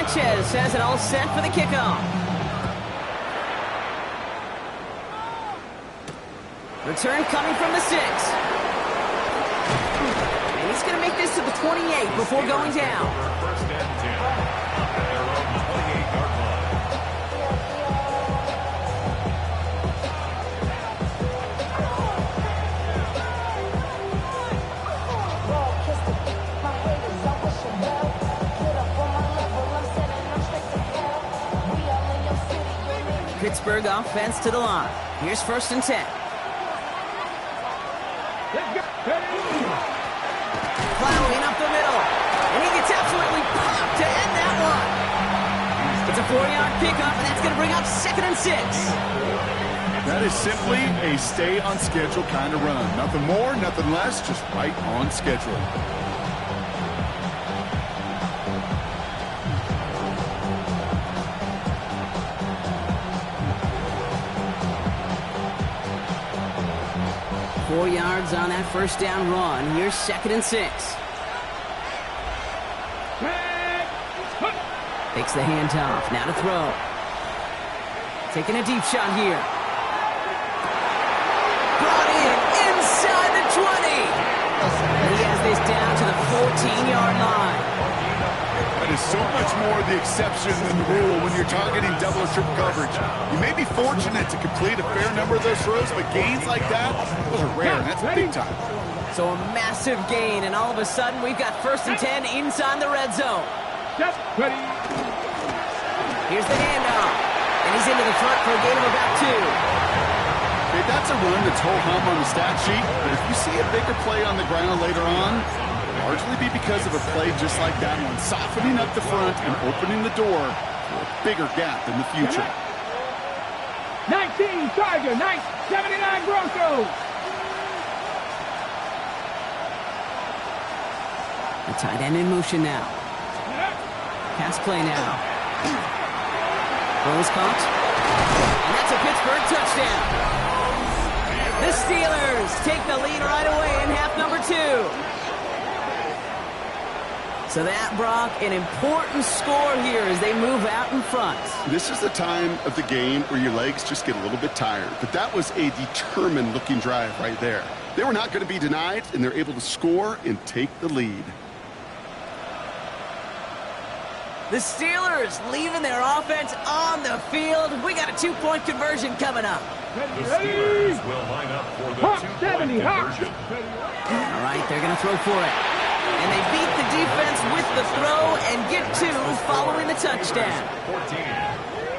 Sanchez has it all set for the kickoff. Return coming from the 6. And he's going to make this to the 28 before going down. First and 10 at their own 28-yard line. Pittsburgh offense to the line. Here's 1st and 10. Plowing up the middle. And he gets absolutely popped to end that one. It's a 4-yard pickup, and that's going to bring up 2nd and 6. That is simply a stay on schedule kind of run. Nothing more, nothing less, just right on schedule. Four yards on that first down run. Here's 2nd and 6. Takes the handoff. Now to throw. Taking a deep shot here. Brought in inside the 20. And he has this down to the 14-yard line. That is so much more the exception than the rule when you're targeting double or triple coverage. You may be fortunate to complete a fair number of those throws, but gains like that, those are rare, and that's big time. So a massive gain, and all of a sudden we've got 1st and 10 inside the red zone. Here's the handoff, and he's into the front for a gain of about 2. Okay, that's a run that's ho-hum on the stat sheet, but if you see a bigger play on the ground later on, largely be because of a play just like that one, softening up the front and opening the door for a bigger gap in the future. 19 Charger, 79 Broncos. The tight end in motion now. Pass play now. Throw is caught. And that's a Pittsburgh touchdown. The Steelers take the lead right away in half number 2. So that, Brock, an important score here as they move out in front. This is the time of the game where your legs just get a little bit tired. But that was a determined-looking drive right there. They were not going to be denied, and they're able to score and take the lead. The Steelers leaving their offense on the field. We got a 2-point conversion coming up. The Steelers will line up for the 2-point conversion. All right, they're going to throw for it. And they beat the defense with the throw and get 2 following the touchdown. 14,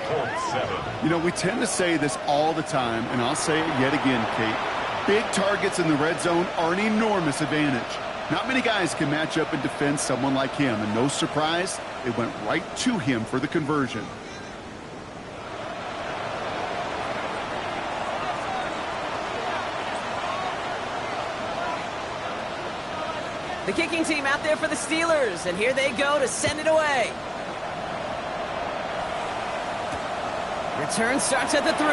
Colts 7. You know, we tend to say this all the time, and I'll say it yet again, Kate. Big targets in the red zone are an enormous advantage. Not many guys can match up and defend someone like him, and no surprise, it went right to him for the conversion. The kicking team out there for the Steelers, and here they go to send it away. Return starts at the 3.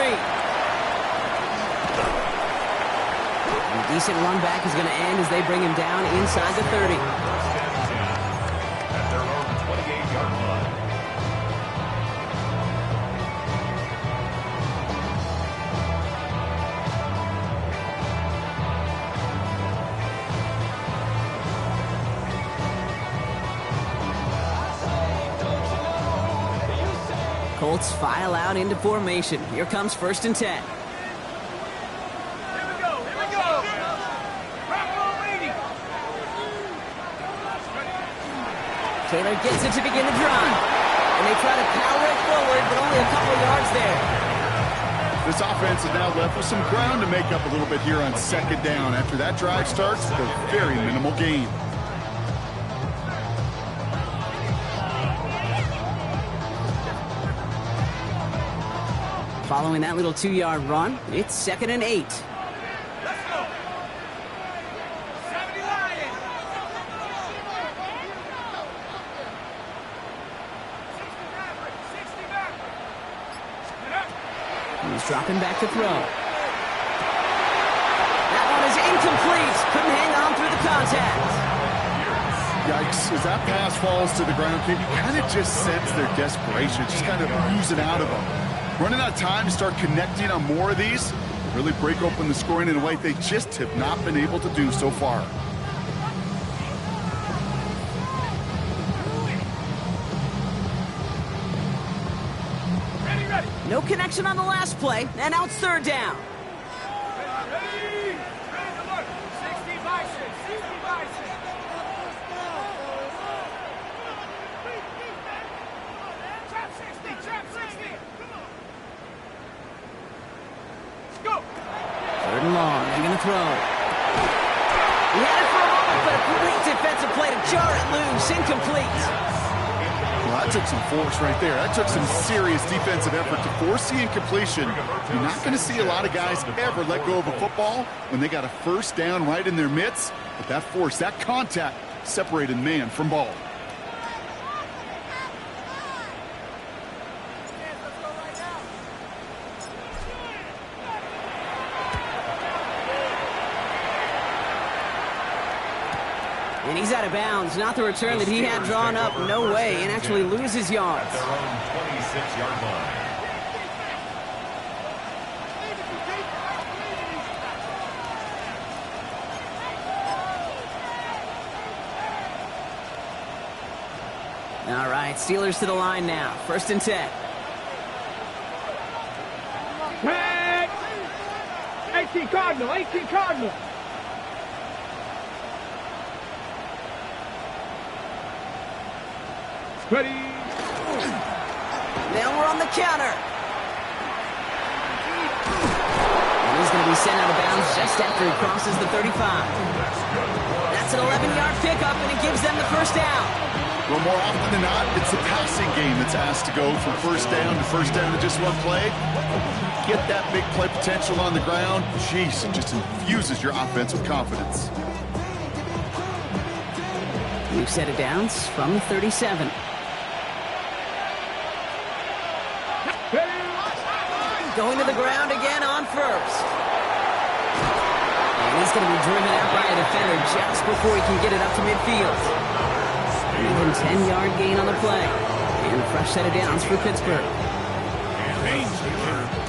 A decent run back is going to end as they bring him down inside the 30. At their own 28-yard line. Colts file out into formation. Here comes 1st and 10. Taylor gets it to begin the drive. And they try to power it forward, but only a couple yards there. This offense is now left with some ground to make up a little bit here on 2nd down. After that drive starts with a very minimal gain. Following that little 2-yard run, it's 2nd and 8. He's dropping back to throw. That one is incomplete. Couldn't hang on through the contact. Yikes, as that pass falls to the ground, can you kind of just sense their desperation, just kind of oozing out of them. Running out of time to start connecting on more of these, really break open the scoring in a way they just have not been able to do so far. No connection on the last play, and now it's third down. Third and long, they're going to throw. He had it for a moment, but a great defensive play to jar it loose, incomplete. Well, that took some force right there. That took some serious defensive effort to force the incompletion. You're not going to see a lot of guys ever let go of a football when they got a first down right in their midst. But that force, that contact, separated man from ball. And he's out of bounds. Not the return that he had drawn up. No way. And actually loses yards. Their own 26-yard line. All right, Steelers to the line now. 1st and 10. Tag! 18 Cardinal, 18 Cardinal. Ready. Now we're on the counter. And he's going to be sent out of bounds just after he crosses the 35. That's an 11-yard pickup, and it gives them the first down. Well, more often than not, it's the passing game that's asked to go from first down to just one play. Get that big play potential on the ground. Jeez, it just infuses your offense with confidence. New set of downs from the 37. Going to the ground again on first. And he's going to be driven out by a defender just before he can get it up to midfield. Even 10-yard gain on the play. And a fresh set of downs for Pittsburgh.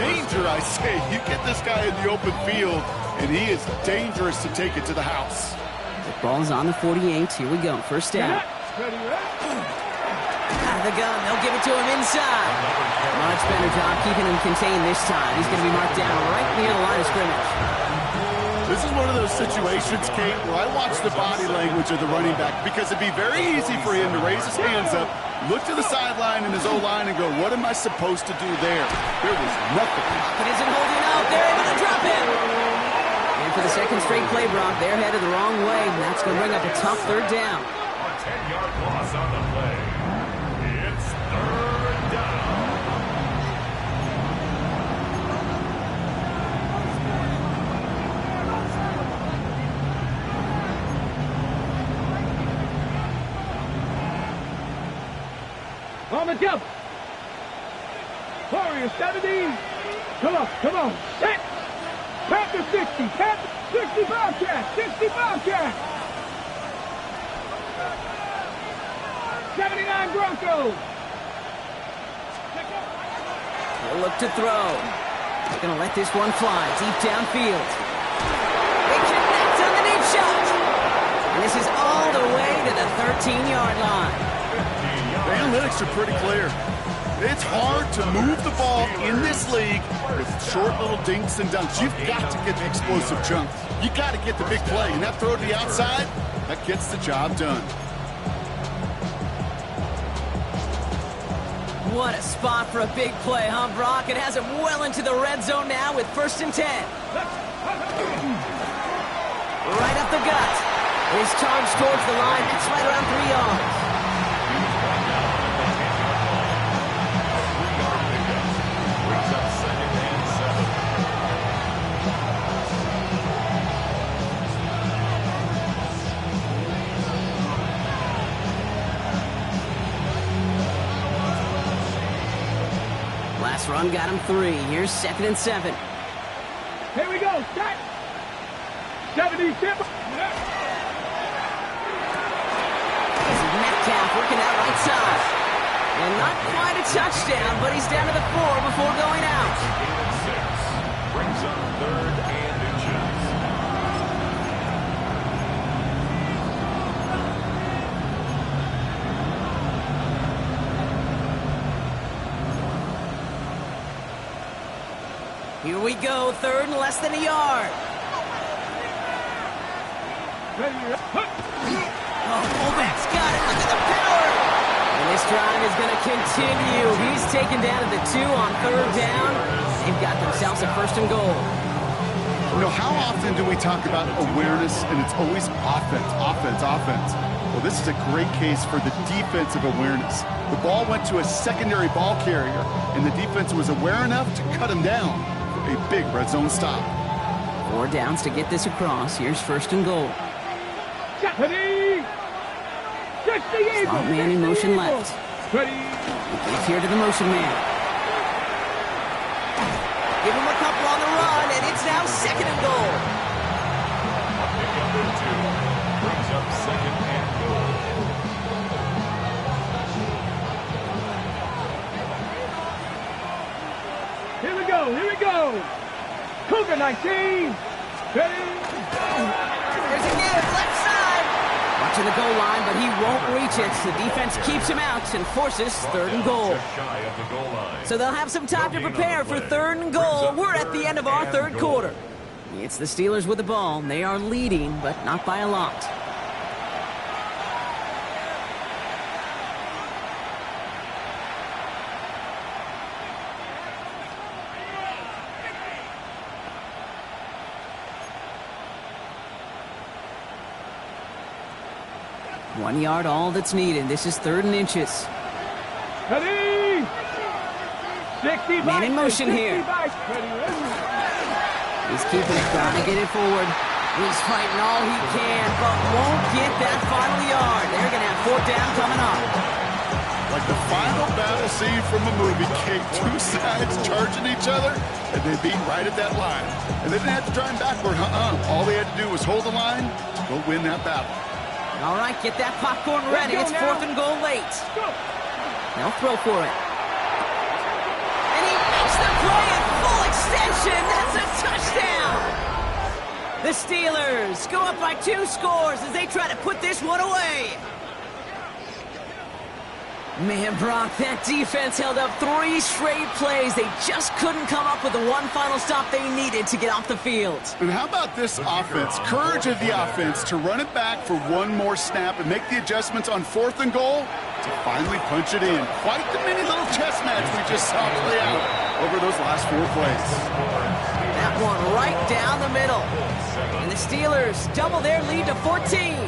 Danger, I say. You get this guy in the open field, and he is dangerous to take it to the house. The ball's on the 48. Here we go. First down. Out of the gun. They'll give it to him inside. Much better job keeping him contained this time. He's going to be marked down right near the line of scrimmage. This is one of those situations, Kate, where I watch the body language of the running back because it'd be very easy for him to raise his hands up, look to the sideline in his O-line and go, what am I supposed to do there? There was nothing. But isn't holding out. They're able to drop him. And for the second straight play, Brock, they're headed the wrong way. And that's going to bring up a tough third down. A 10-yard loss on the play. It's third down. On the jump. Warrior 70. Come on. Set. Panther 60. Panther 60 Bobcat. 60 Bobcat. 79 Broncos. He'll look to throw. He's going to let this one fly deep downfield. They connect on the deep shot. And this is all the way to the 13-yard line. The analytics are pretty clear. It's hard to move the ball in this league with short little dinks and dunks. You've got to get the explosive chunk. You got to get the big play. And that throw to the outside, that gets the job done. What a spot for a big play, huh, Brock? It has him well into the red zone now with 1st and 10. Right up the gut. His charge towards the line. That's right around 3 yards. Last run got him 3. Here's 2nd and 7. Here we go. Set. 70 tip. right side. And not quite a touchdown, but he's down to the 4 before going out. Brings up 3rd and inches. Here we go, 3rd and less than a yard. Oh, fullback's got it. Look at the power. And this drive is going to continue. He's taken down at the 2 on 3rd down. They've got themselves a 1st and goal. You know, how often do we talk about awareness, and it's always offense, offense, offense? Well, this is a great case for the defensive awareness. The ball went to a secondary ball carrier, and the defense was aware enough to cut him down for a big red zone stop. 4 downs to get this across. Here's 1st and goal. Slot man in motion left. He's here to the motion man. Give him a couple on the run, and it's now 2nd and goal. Number 2 brings up 2nd and goal. Here we go, here we go. Cougar 19. Ready? There's a give, left side. Watching the goal line, but he won't reach it. The defense keeps him out and forces 3rd and goal. Just shy of the goal line. So they'll have some time to prepare for 3rd and goal. We're at the end of our 3rd quarter. It's the Steelers with the ball. They are leading, but not by a lot. One yard, all that's needed. This is 3rd and inches. Ready? 60 Man in motion here. He's keeping it, trying to get it forward. He's fighting all he can, but won't get that final yard. They're going to have 4th down coming up. Like the final battle scene from a movie, Kate, 2 sides charging each other, and they beat right at that line. And they didn't have to drive backward, All they had to do was hold the line to go win that battle. All right, get that popcorn ready. It's 4th and goal late. They'll throw for it. And he makes the play at full extension. That's a touchdown. The Steelers go up by 2 scores as they try to put this one away. Man, Brock, that defense held up 3 straight plays. They just couldn't come up with the one final stop they needed to get off the field. And how about this offense? Courage of the offense to run it back for one more snap and make the adjustments on 4th and goal to finally punch it in. Quite the mini little chess match we just saw play out over those last 4 plays. That one right down the middle. And the Steelers double their lead to 14.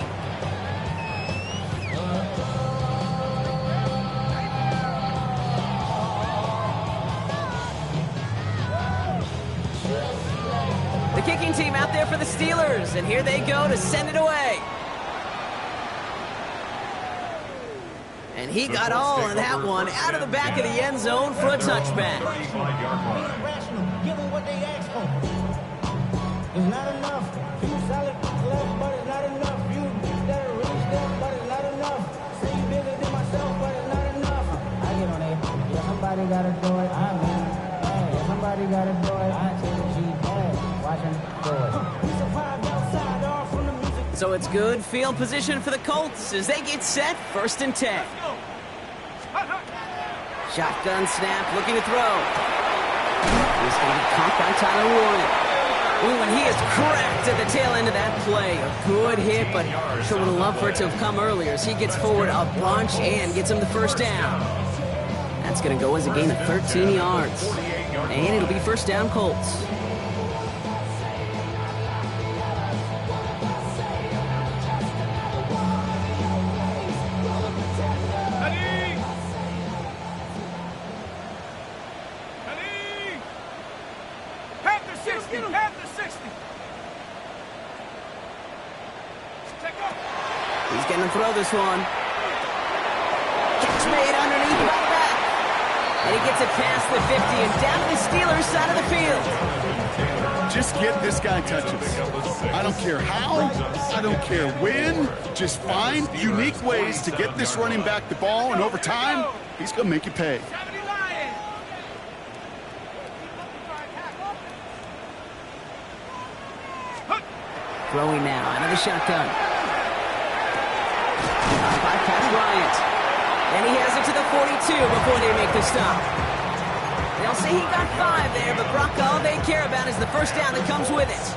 The kicking team out there for the Steelers, and here they go to send it away. And he got all of that one out of the back of the end zone for a touchback. 35-yard line. Give them what they ask for. It's not enough. You solid left, but it's not enough. You that are really step, but it's not enough. Say you bigger than myself, but it's not enough. I get on it. Yeah, somebody gotta do it. I mean, hey, somebody gotta do it. I take a G. Hey, watch him do it. We survived outside, all from the music. So it's good field position for the Colts as they get set, 1st and 10. Shotgun snap, looking to throw. He's going to be caught by Tyler Warren. Ooh, and he is cracked at the tail end of that play. A good hit, but sure would have loved for it to have come earlier as he gets forward a bunch and gets him the 1st down. That's going to go as a gain of 13 yards. And it'll be 1st down Colts. He's going to throw this one. Catch made underneath by the back. And he gets it past the 50 and down to the Steelers' side of the field. Just get this guy touches. I don't care how, I don't care when. Just find unique ways to get this running back the ball, and over time, he's going to make you pay. Throwing now out of the shotgun. By Pat Bryant. And he has it to the 42 before they make the stop. They'll say he got 5 there, but Brock, all they care about is the first down that comes with it.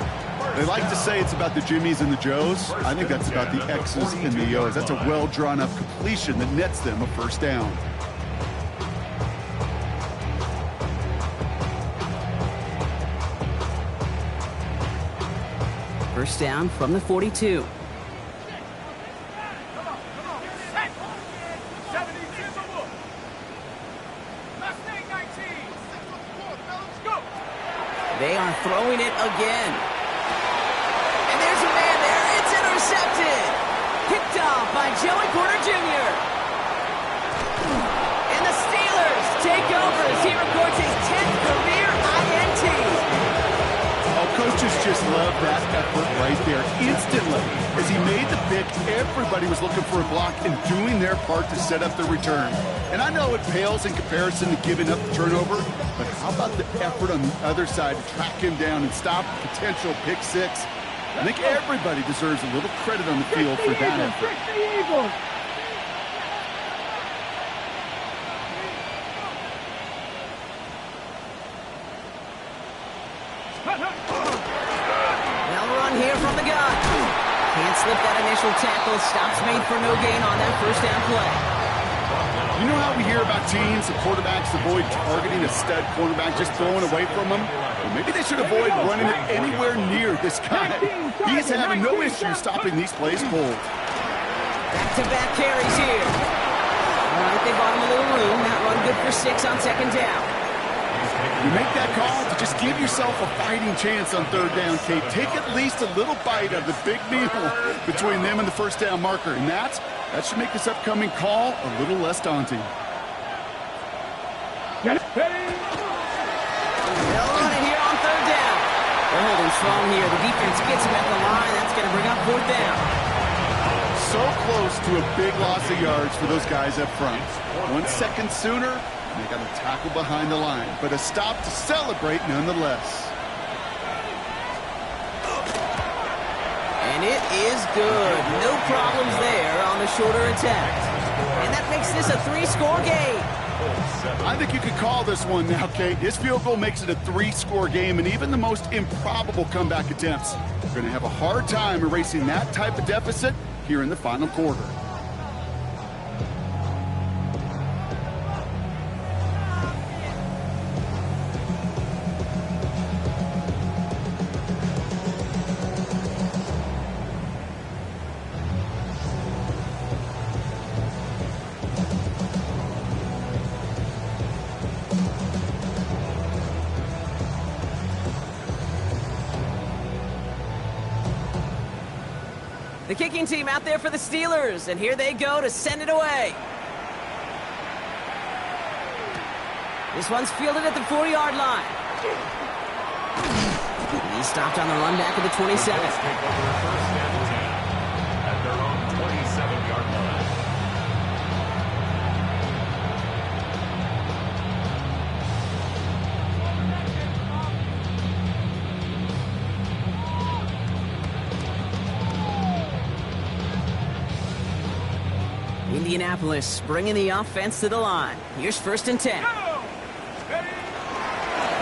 They like to say it's about the Jimmies and the Joes. I think that's about the X's and the O's. That's a well-drawn-up completion that nets them a first down. First down from the 42. They are throwing it again. And there's a man there. It's intercepted. Picked off by Joey Porter Jr. And the Steelers take over as he records his 10th career INT. Oh, coaches just love that effort right there. Instantly, as he made the pick, everybody was looking for a block and doing their part to set up the return. And I know it pales in comparison to giving up the turnover, but how about the effort on the other side to track him down and stop a potential pick six? I think everybody deserves a little credit on the field for that effort. They'll run here from the gun. Can't slip that initial tackle. Stops made for no gain on that first down play. You know how we hear about teams and quarterbacks avoid targeting a stud quarterback, just throwing away from him? Well, maybe they should avoid running it anywhere near this guy. He's having no issue stopping these plays cold. Back-to-back carries here. All right, they bought him a little room. That run good for 6 on second down. You make that call to just give yourself a fighting chance on third down, Kate. Take at least a little bite of the big meal between them and the first down marker. And that should make this upcoming call a little less daunting. They'll run it here on third down. They're holding strong here. The defense gets him at the line. That's going to bring up fourth down. So close to a big loss of yards for those guys up front. 1 second sooner, they got a tackle behind the line, but a stop to celebrate nonetheless. And it is good. No problems there on the shorter attempt. And that makes this a 3-score game. I think you could call this one now, Kate. This field goal makes it a 3-score game, and even the most improbable comeback attempts are going to have a hard time erasing that type of deficit here in the final quarter. The kicking team out there for the Steelers, and here they go to send it away. This one's fielded at the 4-yard line. He stopped on the run back of the 27. At their own 27-yard line. Indianapolis bringing the offense to the line. Here's 1st and 10. They'll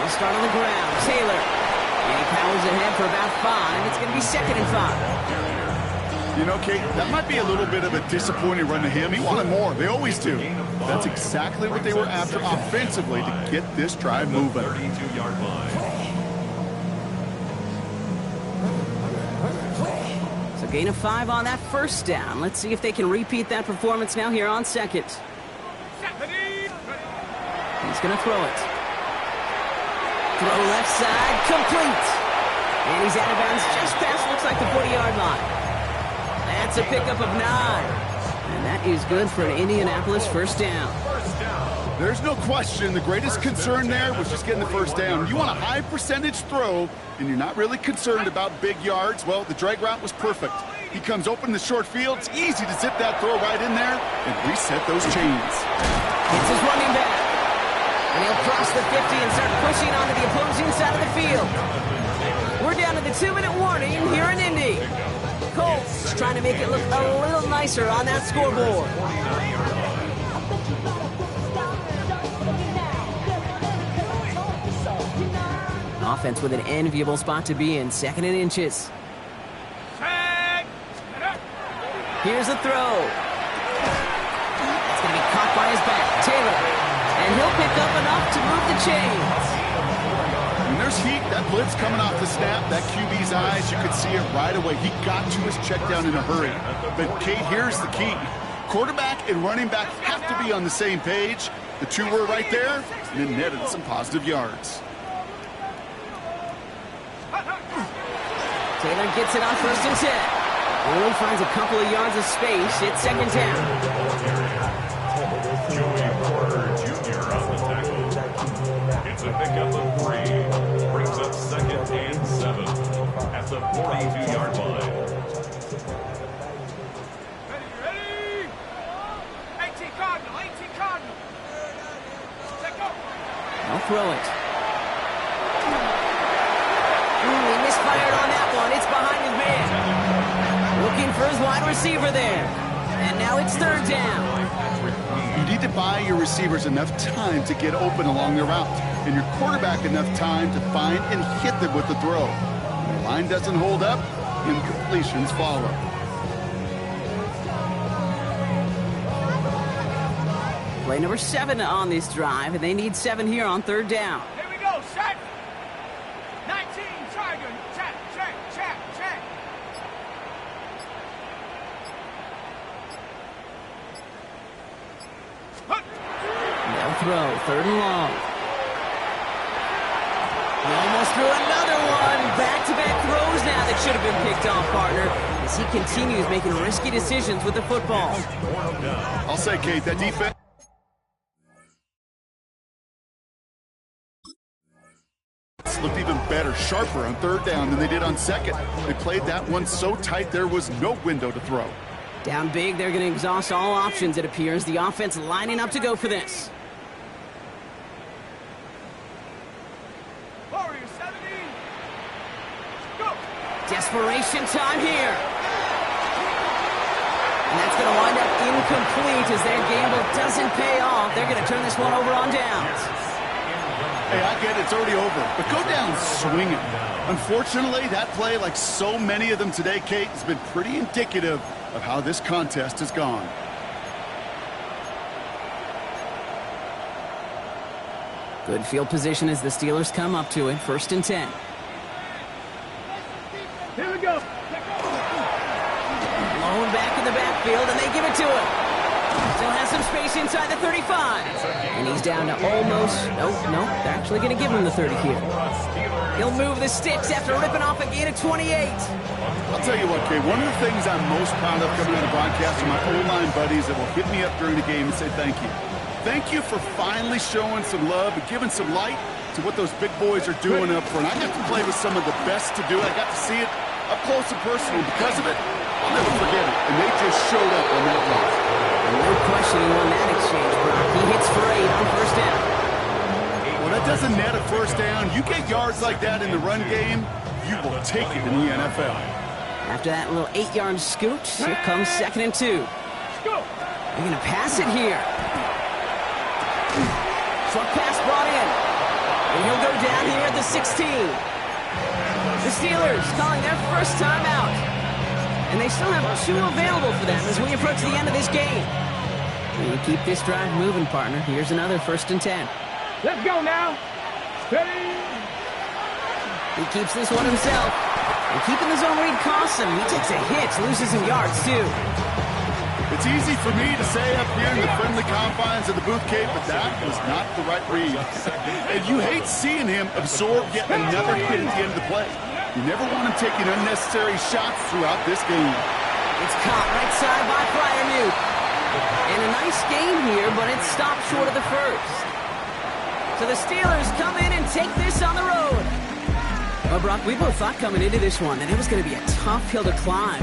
start on the ground. Taylor. And he powers ahead for about 5. It's going to be 2nd and 5. You know, Kate, that might be a little bit of a disappointing run to him. He wanted more. They always do. That's exactly what they were after offensively to get this drive moving. 32-yard line. So gain of 5 on that first down. Let's see if they can repeat that performance now here on 2nd. He's going to throw it. Throw left side, complete. And he's out of bounds just past, looks like the 40-yard line. That's a pickup of 9. And That is good for an Indianapolis first down. There's no question the greatest concern there was just getting the first down. You want a high percentage throw, and you're not really concerned about big yards. Well, the drag route was perfect. He comes open in the short field. It's easy to zip that throw right in there and reset those chains. It's his running back. And he'll cross the 50 and start pushing onto the opposing side of the field. We're down to the 2-minute warning here in Indy. Colts trying to make it look a little nicer on that scoreboard. Offense with an enviable spot to be in, 2nd and inches. Here's a throw. It's going to be caught by his back, Taylor. And he'll pick up enough to move the chains. When there's heat, that blitz coming off the snap, that QB's eyes, you could see it right away. He got to his check down in a hurry. But, Kate, here's the key. Quarterback and running back have to be on the same page. The two were right there, and it netted some positive yards. Taylor gets it on 1st and 10. Only finds a couple of yards of space. It's 2nd down. Joey Porter Jr. on the tackle. It's a pickup of 3. Brings up 2nd and 7 at the 42-yard line. Ready? 18 Cardinal, 18 Cardinal. Take go. I'll throw it. He misfired on that one. It's behind his man. Looking for his wide receiver there. And now it's 3rd down. You need to buy your receivers enough time to get open along the route, and your quarterback enough time to find and hit them with the throw. When the line doesn't hold up, incompletions follow. Play number 7 on this drive, and they need 7 here on 3rd down. Here we go, set. 19 Tiger. Check. They'll throw, 3rd and long. He almost threw another one. Back-to-back throws now that should have been picked off, partner, as he continues making risky decisions with the football. I'll say, Kate, that defense looked even better, sharper on 3rd down than they did on 2nd. They played that one so tight there was no window to throw. Down big, they're going to exhaust all options, it appears. The offense lining up to go for this. Warriors 70. Go. Desperation time here. And that's going to wind up incomplete as their gamble doesn't pay off. They're going to turn this one over on downs. Hey, I get it, it's already over, but go down swinging. Unfortunately, that play, like so many of them today, Kate, has been pretty indicative of how this contest has gone. Good field position as the Steelers come up to it. 1st and 10. Here we go. Blown back in the backfield, and they give it to him. Still has some space inside the 35. And he's down to almost... No, they're actually going to give him the 30 here. He'll move the sticks after ripping off a gain of 28. I'll tell you what, Kate, one of the things I'm most proud of coming out of the broadcast are my O-line buddies that will hit me up during the game and say thank you. Thank you for finally showing some love and giving some light to what those big boys are doing up front. I got to play with some of the best to do it. I got to see it up close and personal. Because of it, I'll never forget it. And they just showed up on that block. No question he won that exchange, Brock. He hits for 8 on 1st down. Well, that doesn't net a 1st down. You get yards like that in the run game, you will take it in the NFL. After that little 8-yard scoot, here comes 2nd and 2. They're going to pass it here. Short pass brought in. And he'll go down here at the 16. The Steelers calling their first time out. And they still have 2 available for them as we approach the end of this game. And you keep this drive moving, partner. Here's another 1st and 10. Let's go now. Ready? He keeps this one himself. And keeping the zone read costs him. He takes a hit, loses some yards, too. It's easy for me to say up here in the friendly confines of the booth, Kate, but that was not the right read. And you hate seeing him absorb yet another hit at the end of the play. You never want him taking unnecessary shots throughout this game. It's caught right side by Freiermuth. And a nice game here, but it stopped short of the first. So the Steelers come in and take this on the road. Well, Brock, we both thought coming into this one that it was going to be a tough hill to climb.